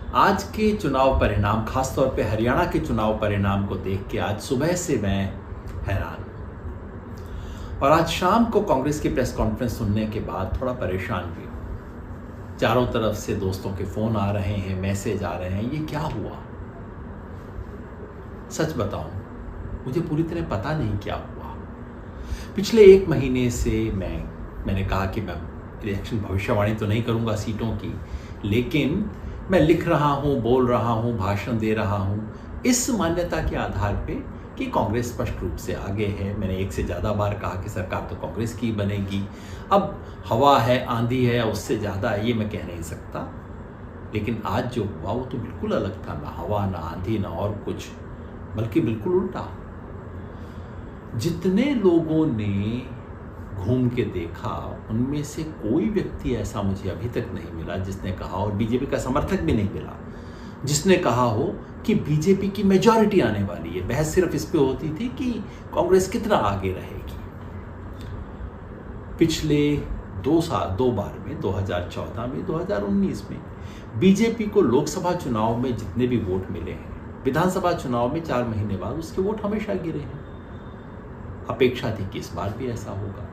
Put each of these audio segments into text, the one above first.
आज के चुनाव परिणाम, खासतौर पे हरियाणा के चुनाव परिणाम को देख के आज सुबह से मैं हैरान हूं। और आज शाम को कांग्रेस की प्रेस कॉन्फ्रेंस सुनने के बाद थोड़ा परेशान भी हूं। चारों तरफ से दोस्तों के फोन आ रहे हैं, मैसेज आ रहे हैं, ये क्या हुआ? सच बताऊं, मुझे पूरी तरह पता नहीं क्या हुआ। पिछले 1 महीने से मैंने कहा कि मैं इलेक्शन भविष्यवाणी तो नहीं करूंगा सीटों की, लेकिन मैं लिख रहा हूं, बोल रहा हूं, भाषण दे रहा हूं इस मान्यता के आधार पे कि कांग्रेस स्पष्ट रूप से आगे है। मैंने 1 से ज़्यादा बार कहा कि सरकार तो कांग्रेस की बनेगी। अब हवा है, आंधी है, उससे ज़्यादा ये मैं कह नहीं सकता। लेकिन आज जो हुआ वो तो बिल्कुल अलग था। ना हवा, ना आंधी, ना और कुछ, बल्कि बिल्कुल उल्टा। जितने लोगों ने घूम के देखा, उनमें से कोई व्यक्ति ऐसा मुझे अभी तक नहीं मिला जिसने कहा, और बीजेपी का समर्थक भी नहीं मिला जिसने कहा हो कि बीजेपी की मेजॉरिटी आने वाली है। बहस सिर्फ इस पे होती थी कि कांग्रेस कितना आगे रहेगी। पिछले 2 बार में, 2014 में, 2019 में बीजेपी को लोकसभा चुनाव में जितने भी वोट मिले हैं, विधानसभा चुनाव में 4 महीने बाद उसके वोट हमेशा गिरे हैं। अपेक्षा थी कि इस बार भी ऐसा होगा।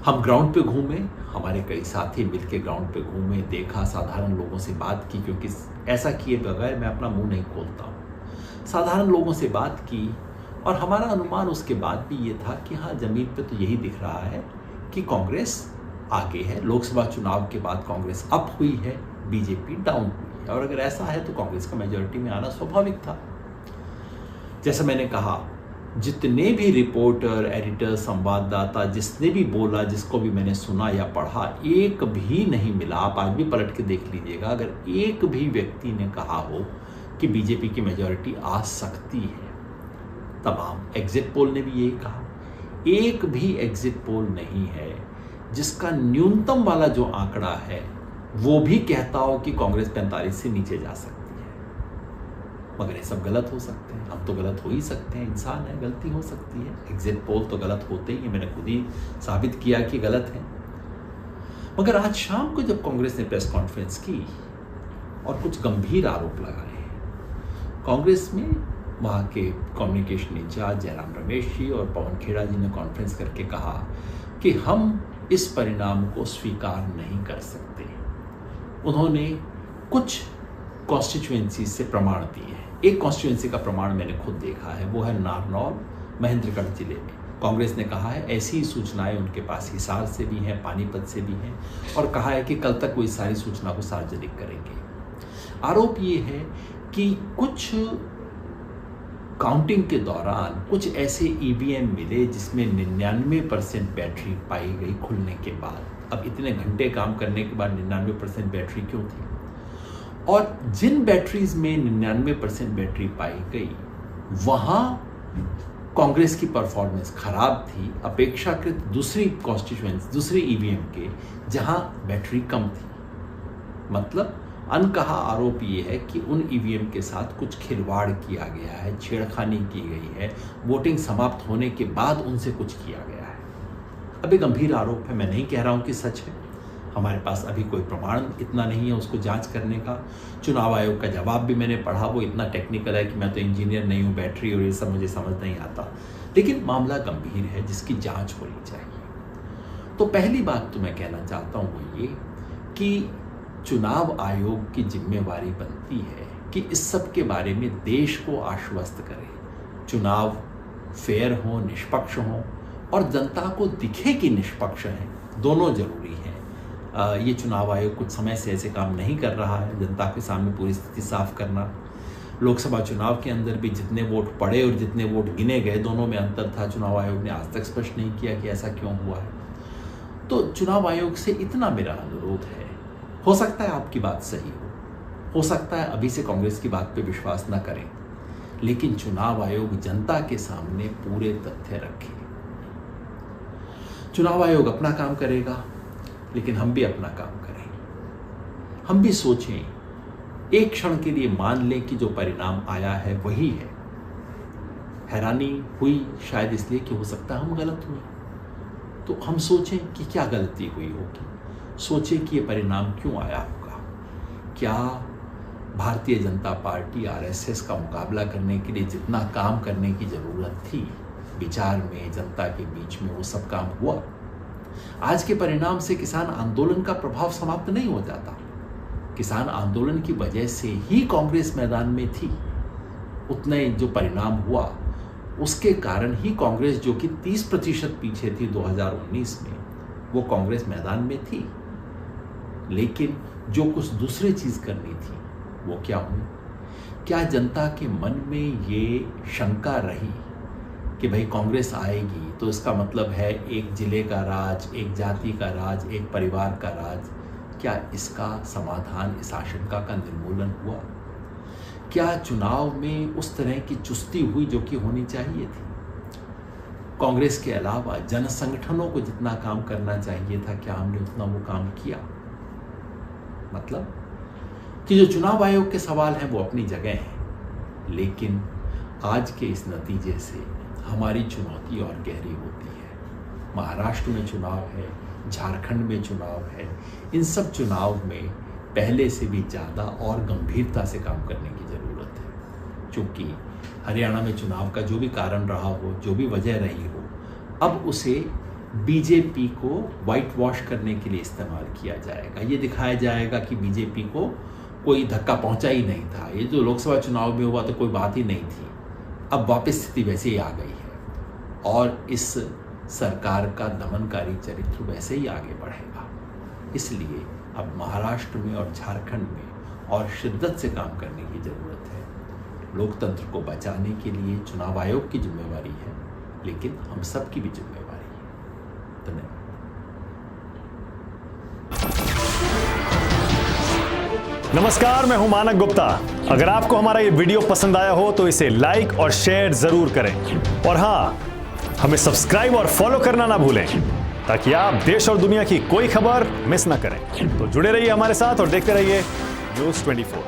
हम ग्राउंड पे घूमे, हमारे कई साथी मिलकर ग्राउंड पे घूमे, देखा, साधारण लोगों से बात की, क्योंकि ऐसा किए बगैर मैं अपना मुंह नहीं खोलता हूँ। साधारण लोगों से बात की और हमारा अनुमान उसके बाद भी ये था कि हाँ, जमीन पे तो यही दिख रहा है कि कांग्रेस आगे है। लोकसभा चुनाव के बाद कांग्रेस अप हुई है, बीजेपी डाउन हुई है, और अगर ऐसा है तो कांग्रेस का मेजॉरिटी में आना स्वाभाविक था। जैसा मैंने कहा, जितने भी रिपोर्टर, एडिटर, संवाददाता, जिसने भी बोला, जिसको भी मैंने सुना या पढ़ा, एक भी नहीं मिला। आप आज भी पलट के देख लीजिएगा, अगर एक भी व्यक्ति ने कहा हो कि बीजेपी की मेजॉरिटी आ सकती है। तमाम एग्जिट पोल ने भी यही कहा। एक भी एग्जिट पोल नहीं है जिसका न्यूनतम वाला जो आंकड़ा है वो भी कहता हो कि कांग्रेस 45 से नीचे जा सकती है। मगर ये सब गलत हो सकते हैं। हम तो गलत हो ही सकते हैं, इंसान है, गलती हो सकती है। एग्जिट पोल तो गलत होते ही हैं, मैंने खुद ही साबित किया कि गलत है। मगर आज शाम को जब कांग्रेस ने प्रेस कॉन्फ्रेंस की और कुछ गंभीर आरोप लगाए हैं, कांग्रेस में वहाँ के कम्युनिकेशन इंचार्ज जयराम रमेश जी और पवन खेड़ा जी ने कॉन्फ्रेंस करके कहा कि हम इस परिणाम को स्वीकार नहीं कर सकते। उन्होंने कुछ कॉन्स्टिट्यूएंसी से प्रमाण दिए हैं। एक कॉन्स्टिट्यूएंसी का प्रमाण मैंने खुद देखा है, वो है नारनौल, महेंद्रगढ़ जिले में। कांग्रेस ने कहा है ऐसी ही सूचनाएं उनके पास हिसार से भी हैं, पानीपत से भी हैं, और कहा है कि कल तक वो इस सारी सूचना को सार्वजनिक करेंगे। आरोप ये है कि कुछ काउंटिंग के दौरान कुछ ऐसे ईवीएम मिले जिसमें 99% बैटरी पाई गई खुलने के बाद। अब इतने घंटे काम करने के बाद 99% बैटरी क्यों थी? और जिन बैटरीज में 99% बैटरी पाई गई, वहां कांग्रेस की परफॉर्मेंस खराब थी अपेक्षाकृत दूसरी कॉन्स्टिट्यूएंसी, दूसरे ईवीएम के, जहां बैटरी कम थी। मतलब अनकहा आरोप ये है कि उन ईवीएम के साथ कुछ खिलवाड़ किया गया है, छेड़खानी की गई है, वोटिंग समाप्त होने के बाद उनसे कुछ किया गया है। अभी गंभीर आरोप है, मैं नहीं कह रहा हूं कि सच है। हमारे पास अभी कोई प्रमाण इतना नहीं है उसको जांच करने का। चुनाव आयोग का जवाब भी मैंने पढ़ा, वो इतना टेक्निकल है कि मैं तो इंजीनियर नहीं हूँ, बैटरी और ये सब मुझे समझ नहीं आता। लेकिन मामला गंभीर है जिसकी जांच होनी चाहिए। तो पहली बात तो मैं कहना चाहता हूँ वो ये कि चुनाव आयोग की जिम्मेवारी बनती है कि इस सब के बारे में देश को आश्वस्त करे। चुनाव फेयर हो, निष्पक्ष हो, और जनता को दिखे कि निष्पक्ष है, दोनों जरूरी है। ये चुनाव आयोग कुछ समय से ऐसे काम नहीं कर रहा है। जनता के सामने पूरी स्थिति साफ करना, लोकसभा चुनाव के अंदर भी जितने वोट पड़े और जितने वोट गिने गए, दोनों में अंतर था। चुनाव आयोग ने आज तक स्पष्ट नहीं किया कि ऐसा क्यों हुआ है। तो चुनाव आयोग से इतना मेरा अनुरोध है, हो सकता है आपकी बात सही हो सकता है अभी से कांग्रेस की बात पे विश्वास न करें, लेकिन चुनाव आयोग जनता के सामने पूरे तथ्य रखे। चुनाव आयोग अपना काम करेगा, लेकिन हम भी अपना काम करें। हम भी सोचें, एक क्षण के लिए मान लें कि जो परिणाम आया है वही है। हैरानी हुई शायद इसलिए कि हो सकता है हम गलत हुए, तो हम सोचें कि क्या गलती हुई होगी, सोचें कि ये परिणाम क्यों आया होगा। क्या भारतीय जनता पार्टी आरएसएस का मुकाबला करने के लिए जितना काम करने की ज़रूरत थी, विचार में, जनता के बीच में, वो सब काम हुआ। आज के परिणाम से किसान आंदोलन का प्रभाव समाप्त नहीं हो जाता। किसान आंदोलन की वजह से ही कांग्रेस मैदान में थी। उतने जो परिणाम हुआ उसके कारण ही कांग्रेस, जो कि 30% पीछे थी 2019 में, वो कांग्रेस मैदान में थी। लेकिन जो कुछ दूसरी चीज करनी थी वो क्या हुई? क्या जनता के मन में ये शंका रही कि भाई कांग्रेस आएगी तो इसका मतलब है एक जिले का राज, एक जाति का राज, एक परिवार का राज? क्या इसका समाधान, इस आशंका का निर्मूलन हुआ? क्या चुनाव में उस तरह की चुस्ती हुई जो कि होनी चाहिए थी? कांग्रेस के अलावा जन संगठनों को जितना काम करना चाहिए था, क्या हमने उतना वो काम किया? मतलब कि जो चुनाव आयोग के सवाल हैं वो अपनी जगह हैं, लेकिन आज के इस नतीजे से हमारी चुनौती और गहरी होती है। महाराष्ट्र में चुनाव है, झारखंड में चुनाव है। इन सब चुनाव में पहले से भी ज़्यादा और गंभीरता से काम करने की ज़रूरत है, क्योंकि हरियाणा में चुनाव का जो भी कारण रहा हो, जो भी वजह रही हो, अब उसे बीजेपी को वाइट वॉश करने के लिए इस्तेमाल किया जाएगा। ये दिखाया जाएगा कि बीजेपी को कोई धक्का पहुंचा ही नहीं था, ये जो लोकसभा चुनाव में हुआ तो कोई बात ही नहीं थी। अब वापस स्थिति वैसे ही आ गई है और इस सरकार का दमनकारी चरित्र वैसे ही आगे बढ़ेगा। इसलिए अब महाराष्ट्र में और झारखंड में और शिद्दत से काम करने की ज़रूरत है। लोकतंत्र को बचाने के लिए चुनाव आयोग की जिम्मेवारी है, लेकिन हम सब की भी जिम्मेवारी है। धन्यवाद। नमस्कार, मैं हूं मानक गुप्ता। अगर आपको हमारा ये वीडियो पसंद आया हो तो इसे लाइक और शेयर जरूर करें, और हाँ, हमें सब्सक्राइब और फॉलो करना ना भूलें ताकि आप देश और दुनिया की कोई खबर मिस ना करें। तो जुड़े रहिए हमारे साथ और देखते रहिए News 24।